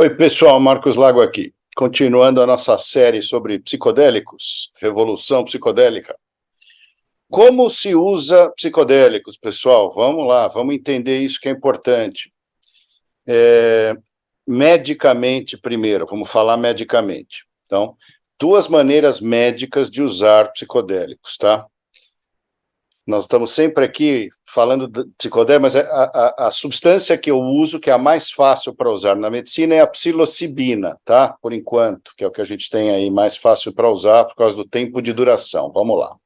Oi, pessoal, Marcos Lago aqui. Continuando a nossa série sobre psicodélicos, revolução psicodélica. Como se usa psicodélicos, pessoal? Vamos lá, vamos entender isso que é importante. Medicamente, primeiro, vamos falar medicamente. Então, duas maneiras médicas de usar psicodélicos, tá? Nós estamos sempre aqui falando de psicodélico, mas a substância que eu uso, que é a mais fácil para usar na medicina, é a psilocibina, tá? Por enquanto, que é o que a gente tem aí mais fácil para usar por causa do tempo de duração. Vamos lá.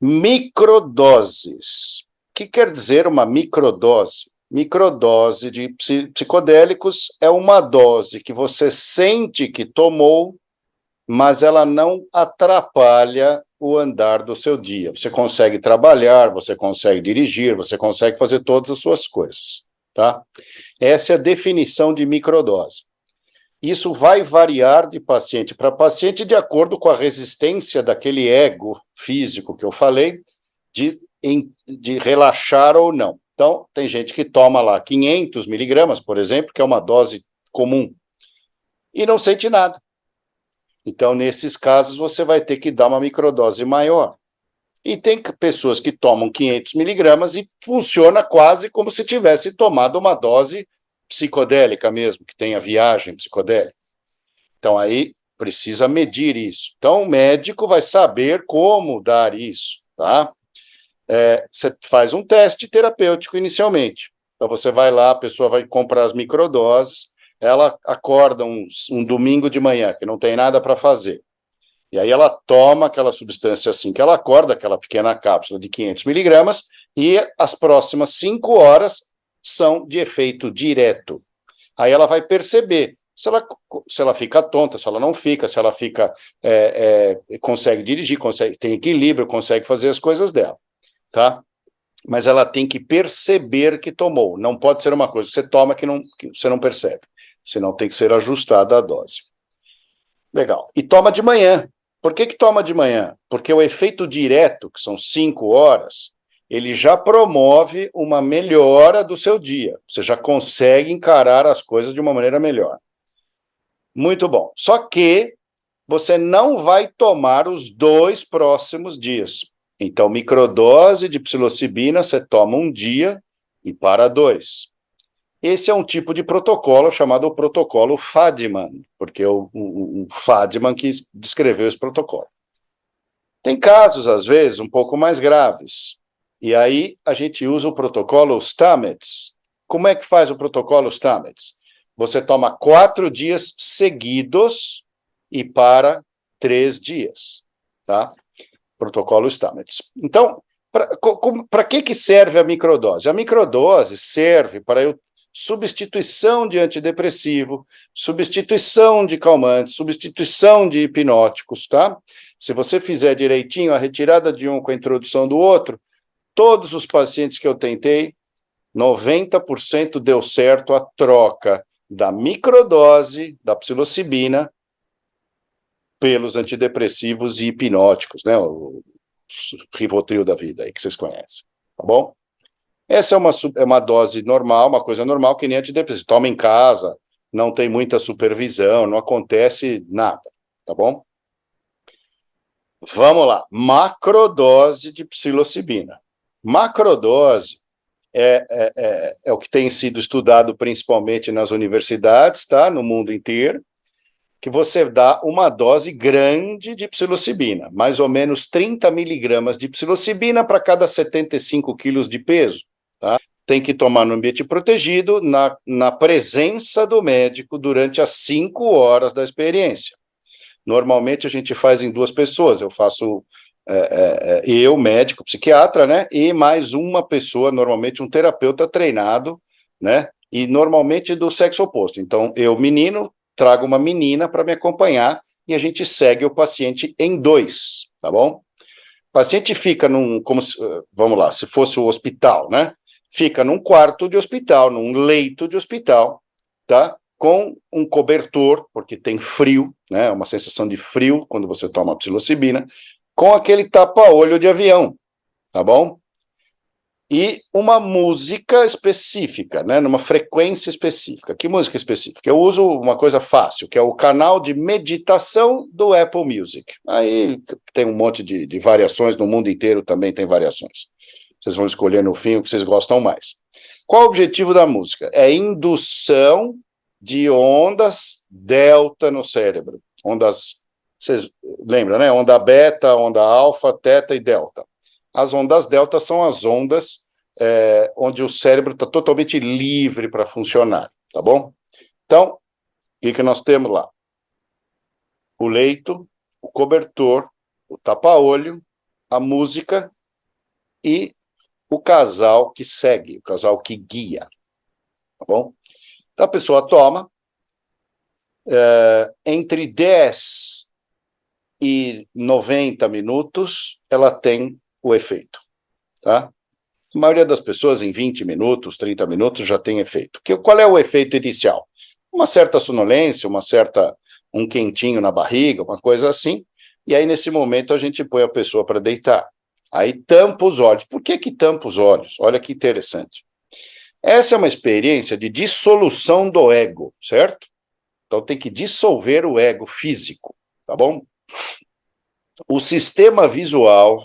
Microdoses. O que quer dizer uma microdose? Microdose de psicodélicos é uma dose que você sente que tomou, mas ela não atrapalha o andar do seu dia. Você consegue trabalhar, você consegue dirigir, você consegue fazer todas as suas coisas, tá? Essa é a definição de microdose. Isso vai variar de paciente para paciente de acordo com a resistência daquele ego físico que eu falei, de relaxar ou não. Então, tem gente que toma lá 500 miligramas, por exemplo, que é uma dose comum, e não sente nada. Então, nesses casos, você vai ter que dar uma microdose maior. E tem pessoas que tomam 500 miligramas e funciona quase como se tivesse tomado uma dose psicodélica mesmo, que tem a viagem psicodélica. Então, aí precisa medir isso. Então, o médico vai saber como dar isso, tá? Você faz um teste terapêutico inicialmente. Então, você vai lá, a pessoa vai comprar as microdoses, ela acorda um domingo de manhã, que não tem nada para fazer. E aí ela toma aquela substância assim que ela acorda, aquela pequena cápsula de 500 miligramas, e as próximas 5 horas são de efeito direto. Aí ela vai perceber se ela fica tonta, se ela não fica, se ela fica consegue dirigir, tem equilíbrio, consegue fazer as coisas dela, tá? Mas ela tem que perceber que tomou. Não pode ser uma coisa que você toma que você não percebe. Senão tem que ser ajustada a dose. Legal. E toma de manhã. Por que toma de manhã? Porque o efeito direto, que são 5 horas, ele já promove uma melhora do seu dia. Você já consegue encarar as coisas de uma maneira melhor. Muito bom. Só que você não vai tomar os 2 próximos dias. Então, microdose de psilocibina, você toma um dia e para 2. Esse é um tipo de protocolo chamado protocolo Fadiman, porque é o Fadiman que descreveu esse protocolo. Tem casos, às vezes, um pouco mais graves, e aí a gente usa o protocolo Stamets. Como é que faz o protocolo Stamets? Você toma 4 dias seguidos e para 3 dias, tá? Protocolo Stamets. Então, para que serve a microdose? A microdose serve para substituição de antidepressivo, substituição de calmantes, substituição de hipnóticos, tá? Se você fizer direitinho a retirada de um com a introdução do outro, todos os pacientes que eu tentei, 90% deu certo a troca da microdose da psilocibina pelos antidepressivos e hipnóticos, né? O Rivotril da vida aí que vocês conhecem, tá bom? Essa é uma dose normal, uma coisa normal, que nem antidepressivo. Toma em casa, não tem muita supervisão, não acontece nada, tá bom? Vamos lá. Macrodose de psilocibina. Macrodose é o que tem sido estudado principalmente nas universidades, tá? No mundo inteiro, que você dá uma dose grande de psilocibina, mais ou menos 30 miligramas de psilocibina para cada 75 quilos de peso. Tá? Tem que tomar no ambiente protegido, na presença do médico durante as 5 horas da experiência. Normalmente a gente faz em 2 pessoas, eu faço eu, médico, psiquiatra, né, e mais uma pessoa, normalmente um terapeuta treinado, né, e normalmente do sexo oposto. Então, eu, menino, trago uma menina para me acompanhar e a gente segue o paciente em 2, tá bom? O paciente fica vamos lá, se fosse o hospital, né? Fica num quarto de hospital, num leito de hospital, tá? Com um cobertor, porque tem frio, né? Uma sensação de frio quando você toma psilocibina, com aquele tapa-olho de avião, tá bom? e uma música específica, né, numa frequência específica. Que música específica? Eu uso uma coisa fácil, que é o canal de meditação do Apple Music. Aí tem um monte de variações, no mundo inteiro também tem variações. Vocês vão escolher no fim o que vocês gostam mais. Qual o objetivo da música? É indução de ondas delta no cérebro. Ondas, vocês lembram, né? Onda beta, onda alfa, teta e delta. As ondas delta são as ondas onde o cérebro está totalmente livre para funcionar, tá bom? Então, o que nós temos lá? O leito, o cobertor, o tapa-olho, a música e o casal que segue, o casal que guia, tá bom? Então, a pessoa toma entre 10 e 90 minutos, ela tem o efeito, tá? A maioria das pessoas, em 20 minutos, 30 minutos, já tem efeito. Qual é o efeito inicial? Uma certa sonolência, um quentinho na barriga, uma coisa assim, e aí, nesse momento, a gente põe a pessoa para deitar. Aí tampa os olhos. Por que tampa os olhos? Olha que interessante. Essa é uma experiência de dissolução do ego, certo? Então tem que dissolver o ego físico, tá bom? O sistema visual,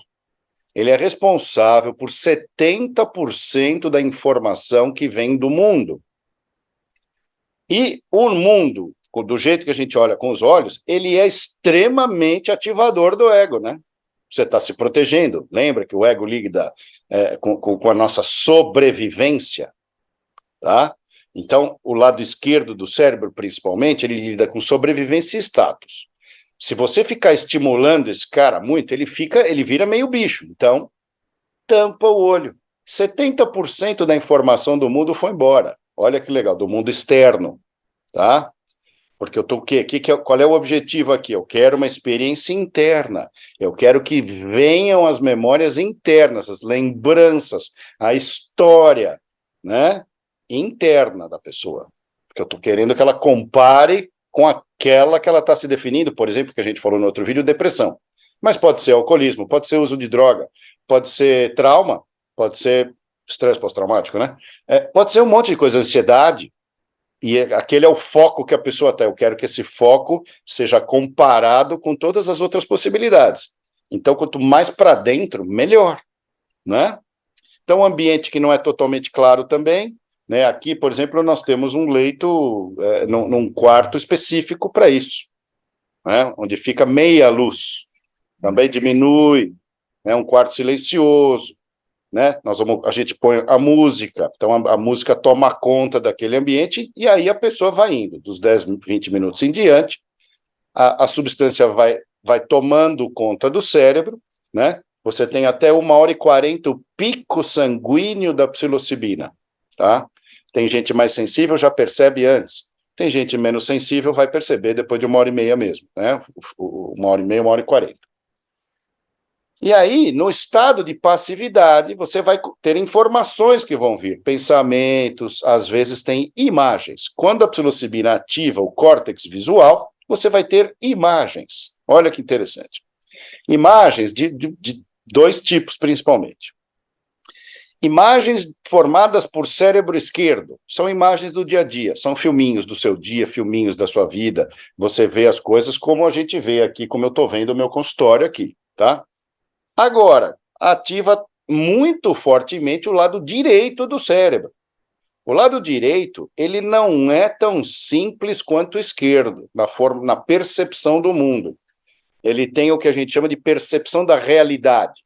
ele é responsável por 70% da informação que vem do mundo. E o mundo, do jeito que a gente olha com os olhos, ele é extremamente ativador do ego, né? Você está se protegendo. Lembra que o ego lida com a nossa sobrevivência, tá? Então, o lado esquerdo do cérebro, principalmente, ele lida com sobrevivência e status. Se você ficar estimulando esse cara muito, ele vira meio bicho. Então, tampa o olho. 70% da informação do mundo foi embora. Olha que legal, do mundo externo, tá? Porque eu estou o quê? Qual é o objetivo aqui? Eu quero uma experiência interna. Eu quero que venham as memórias internas, as lembranças, a história, né? Interna da pessoa. Porque eu estou querendo que ela compare com aquela que ela está se definindo, por exemplo, que a gente falou no outro vídeo, depressão. Mas pode ser alcoolismo, pode ser uso de droga, pode ser trauma, pode ser estresse pós-traumático, né? Pode ser um monte de coisa, ansiedade, e aquele é o foco que a pessoa tem. Eu quero que esse foco seja comparado com todas as outras possibilidades. Então, quanto mais para dentro, melhor, né? Então, um ambiente que não é totalmente claro também, né? Aqui, por exemplo, nós temos um leito num quarto específico para isso, né? Onde fica meia luz. Também diminui, né? Um quarto silencioso, né? A gente põe a música, então a música toma conta daquele ambiente e aí a pessoa vai indo, dos 10, 20 minutos em diante, a substância vai tomando conta do cérebro, né? Você tem até 1h40 o pico sanguíneo da psilocibina, tá? Tem gente mais sensível, já percebe antes. Tem gente menos sensível, vai perceber depois de 1h30 mesmo, né? 1h30, 1h40. E aí, no estado de passividade, você vai ter informações que vão vir, pensamentos, às vezes tem imagens. Quando a psilocibina ativa o córtex visual, você vai ter imagens. Olha que interessante. Imagens de dois tipos, principalmente. Imagens formadas por cérebro esquerdo, são imagens do dia a dia, são filminhos do seu dia, filminhos da sua vida. Você vê as coisas como a gente vê aqui, como eu estou vendo o meu consultório aqui, tá? Agora, ativa muito fortemente o lado direito do cérebro. O lado direito, ele não é tão simples quanto o esquerdo, na percepção do mundo. Ele tem o que a gente chama de percepção da realidade.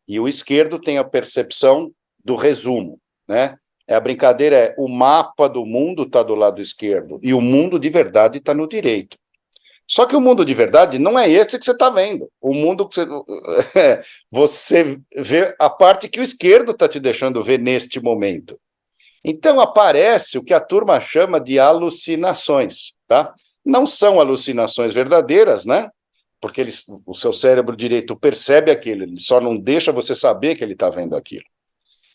E o esquerdo tem a percepção do resumo, né? A brincadeira é, o mapa do mundo está do lado esquerdo e o mundo de verdade está no direito. Só que o mundo de verdade não é esse que você está vendo. O mundo que você vê a parte que o esquerdo está te deixando ver neste momento. Então aparece o que a turma chama de alucinações, tá? Não são alucinações verdadeiras, né? Porque o seu cérebro direito percebe aquilo, ele só não deixa você saber que ele está vendo aquilo.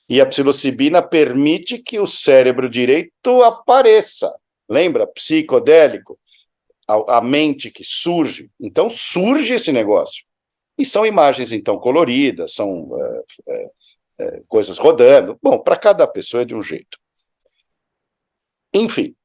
E a psilocibina permite que o cérebro direito apareça. Lembra? Psicodélico. A mente que surge, então surge esse negócio. E são imagens, então, coloridas, são coisas rodando. Bom, para cada pessoa é de um jeito. Enfim,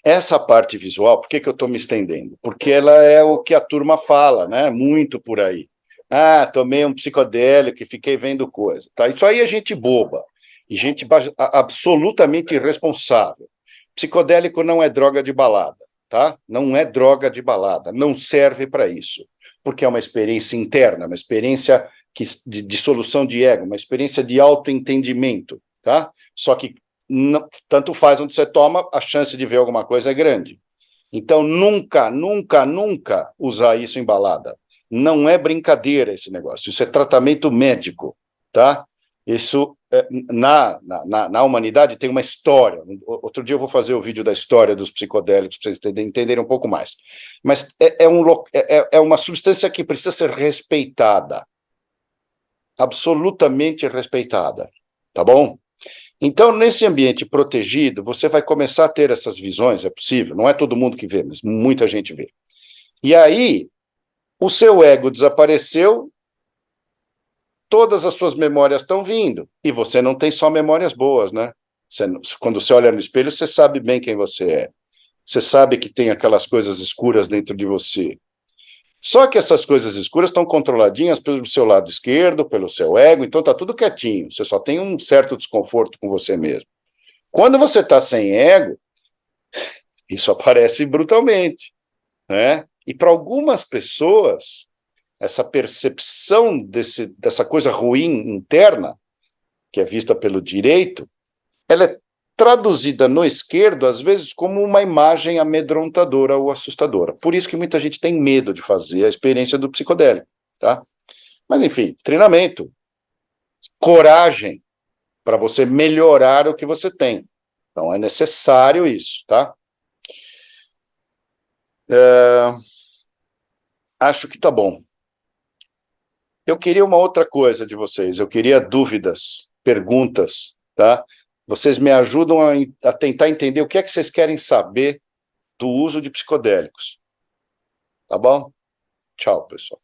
essa parte visual, por que que eu estou me estendendo? Porque ela é o que a turma fala, né? Muito por aí. Ah, tomei um psicodélico e fiquei vendo coisa. Tá? Isso aí é gente boba e gente absolutamente irresponsável. Psicodélico não é droga de balada, tá? Não é droga de balada, não serve para isso, porque é uma experiência interna, uma experiência de solução de ego, uma experiência de autoentendimento, tá? Só que não, tanto faz onde você toma, a chance de ver alguma coisa é grande. Então, nunca, nunca, nunca usar isso em balada. Não é brincadeira esse negócio, isso é tratamento médico, tá? Isso, na humanidade, tem uma história. Outro dia eu vou fazer o vídeo da história dos psicodélicos, para vocês entenderem um pouco mais. Mas é uma substância que precisa ser respeitada, absolutamente respeitada, tá bom? Então, nesse ambiente protegido, você vai começar a ter essas visões, é possível, não é todo mundo que vê, mas muita gente vê. E aí, o seu ego desapareceu, todas as suas memórias estão vindo, e você não tem só memórias boas, né? Quando você olha no espelho, você sabe bem quem você é. Você sabe que tem aquelas coisas escuras dentro de você. Só que essas coisas escuras estão controladinhas pelo seu lado esquerdo, pelo seu ego, então está tudo quietinho. Você só tem um certo desconforto com você mesmo. Quando você está sem ego, isso aparece brutalmente, né? E para algumas pessoas, essa percepção dessa coisa ruim interna, que é vista pelo direito, ela é traduzida no esquerdo, às vezes, como uma imagem amedrontadora ou assustadora. Por isso que muita gente tem medo de fazer a experiência do psicodélico, tá? Mas, enfim, treinamento, coragem para você melhorar o que você tem. Então, é necessário isso, tá? Acho que tá bom. Eu queria uma outra coisa de vocês, eu queria dúvidas, perguntas, tá? Vocês me ajudam a tentar entender o que é que vocês querem saber do uso de psicodélicos, tá bom? Tchau, pessoal.